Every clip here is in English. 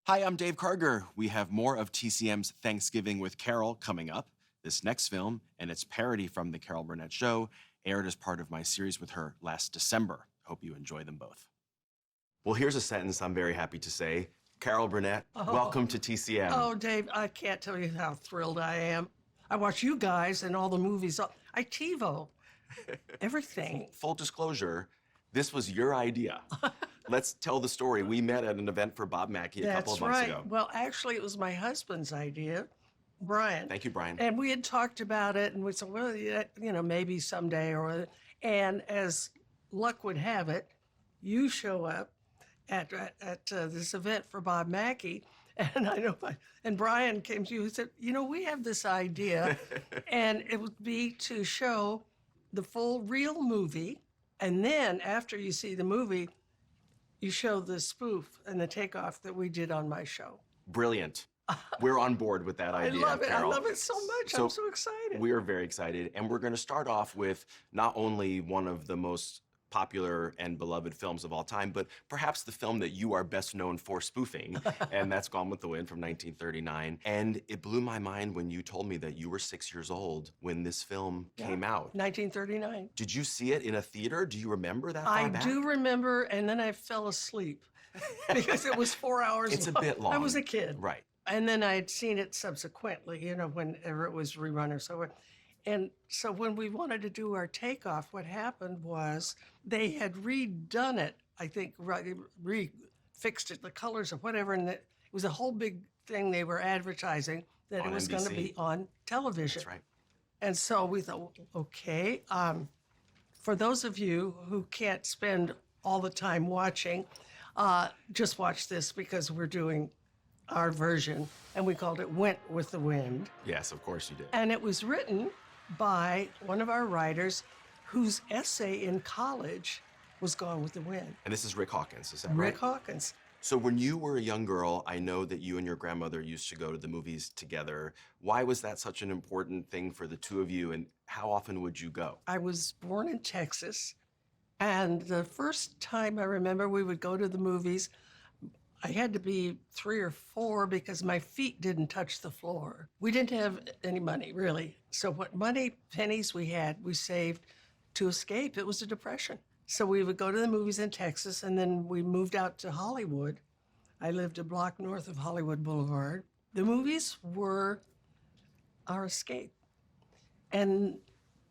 Hi, I'm Dave Karger. We have more of TCM's Thanksgiving with Carol coming up. This next film and its parody from The Carol Burnett Show aired as part of my series with her last December. Hope you enjoy them both. Well, here's a sentence I'm very happy to say. Carol Burnett, welcome to TCM. Oh, Dave, I can't tell you how thrilled I am. I watch you guys and all the movies. I TiVo everything. Full disclosure, this was your idea. Let's tell the story. We met at an event for Bob Mackey a couple of months ago. Well, actually, it was my husband's idea, Brian. Thank you, Brian. And we had talked about it, and we said, well, maybe someday. And as luck would have it, you show up at this event for Bob Mackey, and Brian came to you and said, we have this idea, and it would be to show the full real movie, and then after you see the movie, you show the spoof and the takeoff that we did on my show. Brilliant. We're on board with that idea, I love it. Carol. I love it so much. I'm so excited. We are very excited. And we're going to start off with not only one of the most popular and beloved films of all time, but perhaps the film that you are best known for spoofing, and that's Gone with the Wind from 1939. And it blew my mind when you told me that you were 6 years old when this film came out. 1939. Did you see it in a theater? Do you remember that far back? I do remember, and then I fell asleep because it was 4 hours It's long. a bit long. I was a kid. Right. And then I had seen it subsequently, whenever it was rerun or so. And so when we wanted to do our takeoff, what happened was they had redone it, I think, fixed it, the colors or whatever, and it was a whole big thing they were advertising that it was going to be on television. That's right. And so we thought, okay, for those of you who can't spend all the time watching, just watch this because we're doing our version, and we called it Went with the Wind. Yes, of course you did. And it was written by one of our writers whose essay in college was Gone with the Wind. And this is Rick Hawkins, is that right? Rick Hawkins. So when you were a young girl, I know that you and your grandmother used to go to the movies together. Why was that such an important thing for the two of you, and how often would you go? I was born in Texas, and the first time I remember we would go to the movies, I had to be 3 or 4 because my feet didn't touch the floor. We didn't have any money, really. So what pennies we had, we saved to escape. It was the Depression. So we would go to the movies in Texas, and then we moved out to Hollywood. I lived a block north of Hollywood Boulevard. The movies were our escape. And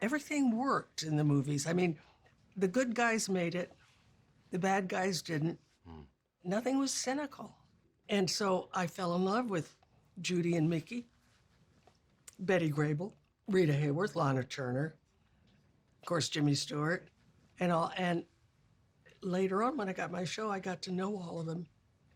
everything worked in the movies. I mean, the good guys made it. The bad guys didn't. Nothing was cynical. And so I fell in love with Judy and Mickey, Betty Grable, Rita Hayworth, Lana Turner, of course, Jimmy Stewart, and all. And later on, when I got my show, I got to know all of them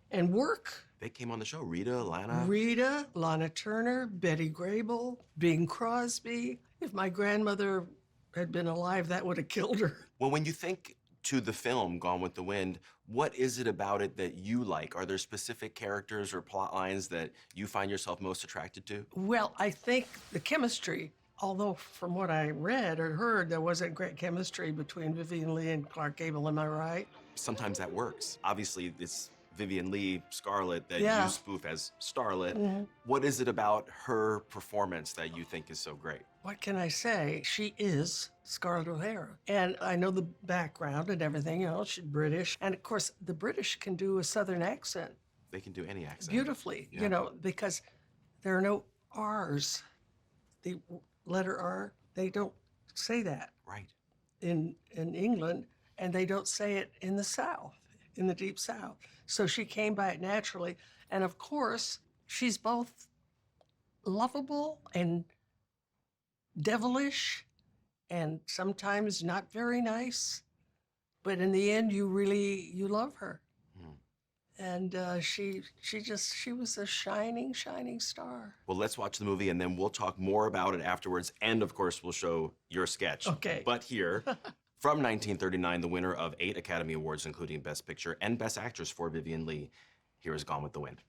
and work. They came on the show, Rita, Lana. Rita, Lana Turner, Betty Grable, Bing Crosby. If my grandmother had been alive, that would have killed her. Well, when you think to the film, Gone with the Wind, what is it about it that you like? Are there specific characters or plot lines that you find yourself most attracted to? Well, I think the chemistry, although from what I read or heard, there wasn't great chemistry between Vivien Leigh and Clark Gable, am I right? Sometimes that works. Obviously, it's Vivien Leigh, Scarlett, that Yeah. you spoof as Starlet. What is it about her performance that you think is so great? What can I say? She is Scarlett O'Hara. And I know the background and everything, she's British. And of course, the British can do a Southern accent They can do any accent. beautifully, because there are no R's. The letter R, they don't say that Right. in England, and they don't say it in the South, in the Deep South. So she came by it naturally. And of course, she's both lovable and devilish and sometimes not very nice. But in the end, you love her. And she was a shining, shining star. Well, let's watch the movie, and then we'll talk more about it afterwards. And, of course, we'll show your sketch. Okay. But here, from 1939, the winner of 8 Academy Awards, including Best Picture and Best Actress for Vivien Leigh, here is Gone with the Wind.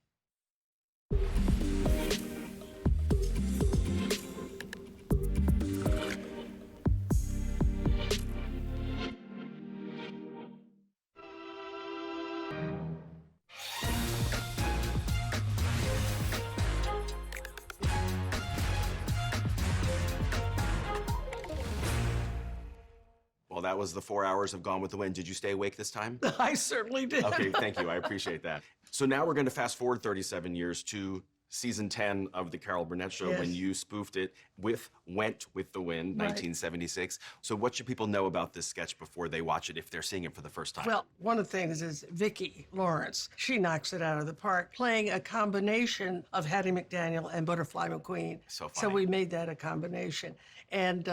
that was the 4 hours of Gone with the Wind. Did you stay awake this time? I certainly did. Okay, thank you. I appreciate that. So now we're going to fast forward 37 years to season 10 of the Carol Burnett Show Yes. when you spoofed it with Went with the Wind, Right. 1976. So what should people know about this sketch before they watch it if they're seeing it for the first time? Well, one of the things is Vicki Lawrence. She knocks it out of the park, playing a combination of Hattie McDaniel and Butterfly McQueen. So So funny. we made that a combination. And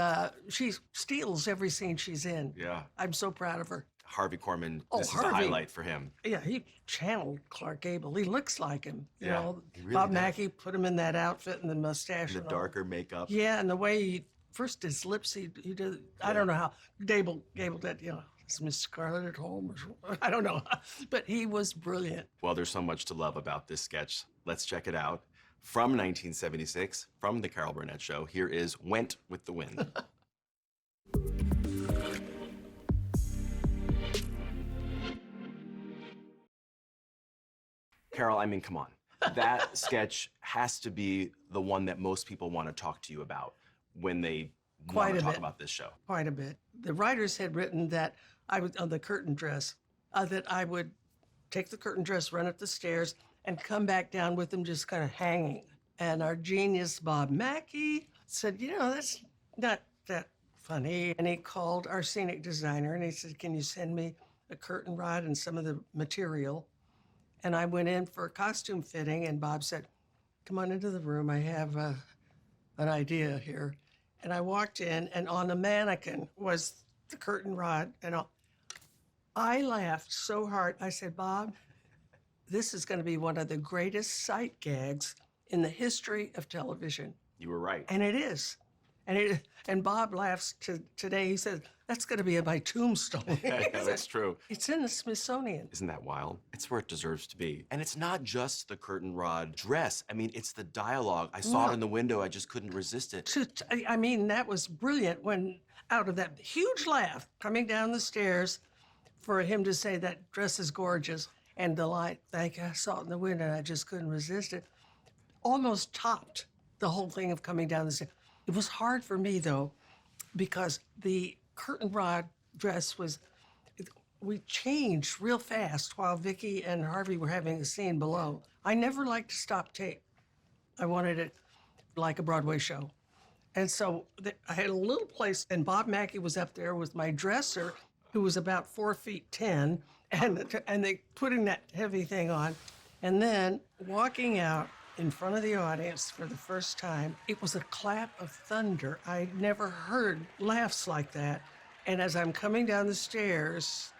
she steals every scene she's in. Yeah. I'm so proud of her. Harvey Korman, Oh, this is a Harvey. highlight for him. Yeah, he channeled Clark Gable. He looks like him. You Yeah, know, he really Bob does. Mackie put him in that outfit and the mustache. The and all. darker makeup. Yeah, and the way he first his lips, he did. I don't know how Gable did. You know, is Miss Scarlett at home? Or, I don't know, but he was brilliant. Well, there's so much to love about this sketch. Let's check it out. From 1976, from the Carol Burnett Show, here is Went with the Wind. Carol, I mean, come on. That sketch has to be the one that most people want to talk to you about when they Quite want a to talk bit. about this show. Quite a bit. The writers had written that I would on the curtain dress that I would take the curtain dress, run up the stairs, and come back down with them just kind of hanging. And our genius Bob Mackie said, you know, that's not that funny. And he called our scenic designer and he said, can you send me a curtain rod and some of the material? And I went in for a costume fitting, and Bob said, come on into the room. I have an idea here. And I walked in, and on the mannequin was the curtain rod. And I laughed so hard. I said, Bob, this is going to be one of the greatest sight gags in the history of television. You were right. And it is. And Bob laughs today. He says, that's going to be in my tombstone. Yeah, that's true. It's in the Smithsonian. Isn't that wild? It's where it deserves to be. And it's not just the curtain rod dress. I mean, it's the dialogue. I saw it in the window. I just couldn't resist it. I mean, that was brilliant when out of that huge laugh coming down the stairs for him to say that dress is gorgeous and the line, thank you, I saw it in the window and I just couldn't resist it, almost topped the whole thing of coming down the stairs. It was hard for me though, because the curtain rod dress was, we changed real fast while Vicki and Harvey were having a scene below. I never liked to stop tape. I wanted it like a Broadway show. And so I had a little place, and Bob Mackie was up there with my dresser, who was about 4'10", and they putting that heavy thing on. And then walking out in front of the audience for the first time, it was a clap of thunder. I never heard laughs like that. And as I'm coming down the stairs,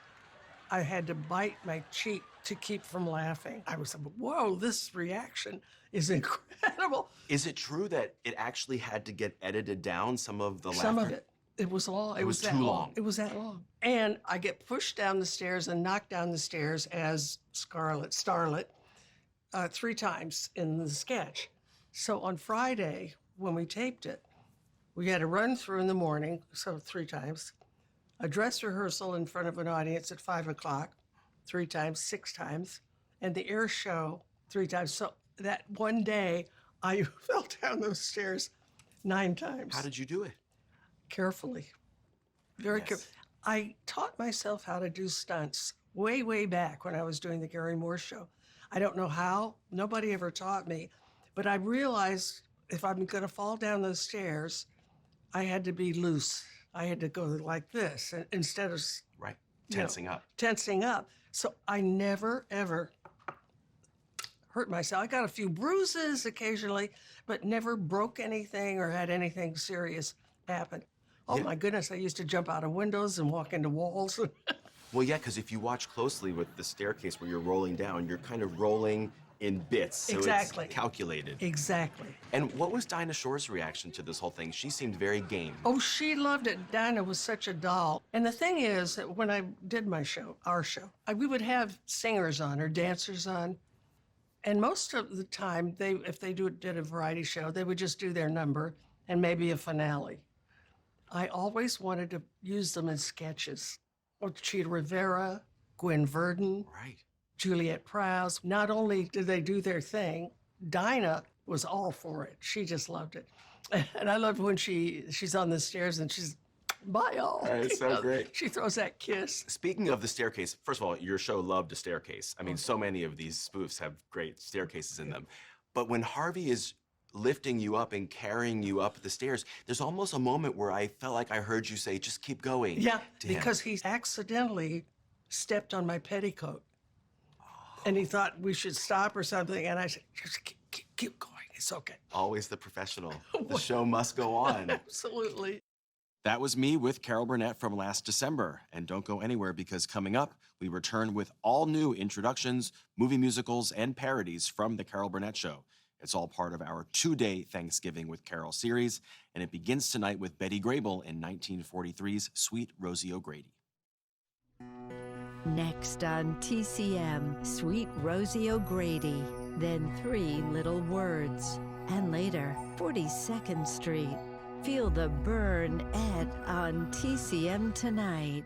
I had to bite my cheek to keep from laughing. I was like, whoa, this reaction is incredible. Is it true that it actually had to get edited down, some of the laughter? Some of it. It was long. It was that too long. It was that long. And I get pushed down the stairs and knocked down the stairs as Starlet 3 times in the sketch. So on Friday, when we taped it, we had a run through in the morning, so 3 times, a dress rehearsal in front of an audience at 5 o'clock, 3 times, 6 times, and the air show 3 times. So that one day, I fell down those stairs 9 times. How did you do it? Carefully. Very Yes. careful. I taught myself how to do stunts way, way back when I was doing the Gary Moore show. I don't know how. Nobody ever taught me. But I realized if I'm going to fall down those stairs, I had to be loose. I had to go like this instead of Right. you know, Tensing up. tensing up. So I never, ever hurt myself. I got a few bruises occasionally, but never broke anything or had anything serious happen. Oh Yeah. my goodness, I used to jump out of windows and walk into walls. Well, yeah, because if you watch closely with the staircase where you're rolling down, you're kind of rolling in bits. So Exactly. It's calculated. Exactly. And what was Dinah Shore's reaction to this whole thing? She seemed very game. Oh, she loved it. Dinah was such a doll. And the thing is, that when I did my show, our show, we would have singers on or dancers on. And most of the time, if they did a variety show, they would just do their number and maybe a finale. I always wanted to use them in sketches. Or Cheetah Rivera, Gwen Verdon, Right. Juliette Prowse. Not only did they do their thing, Dinah was all for it. She just loved it. And I loved when she's on the stairs and she's Bye, all. It's so great. She throws that kiss. Speaking of the staircase, first of all, your show loved a staircase. I mean, so many of these spoofs have great staircases in them. But when Harvey is lifting you up and carrying you up the stairs, there's almost a moment where I felt like I heard you say, just keep going. Yeah, to him. because he accidentally stepped on my petticoat. And he thought we should stop or something. And I said, just keep going. It's okay. Always the professional. The show must go on. Absolutely. That was me with Carol Burnett from last December. And don't go anywhere, because coming up, we return with all new introductions, movie musicals, and parodies from The Carol Burnett Show. It's all part of our 2-day Thanksgiving with Carol series, and it begins tonight with Betty Grable in 1943's Sweet Rosie O'Grady. Next on TCM, Sweet Rosie O'Grady, then 3 Little Words, and later 42nd Street. Feel the burn on TCM tonight.